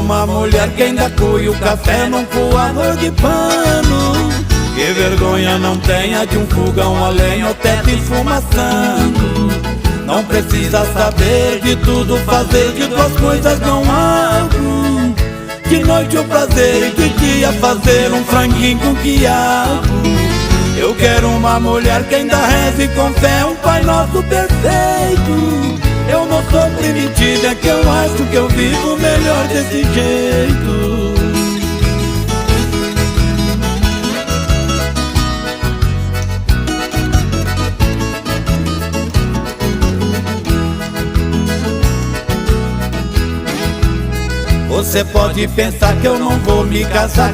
uma mulher que ainda coe o café num coador de pano. Que vergonha não tenha de um fogão a lenha ou teto esfumaçando. Não precisa saber de tudo, fazer de duas coisas não abro. De noite o prazer e de dia fazer um franguinho com quiabo. Eu quero uma mulher que ainda reze com fé um Pai Nosso perfeito. Eu não sou primitiva, é que eu acho que eu vivo melhor desse jeito. Você pode pensar que eu não vou me casar,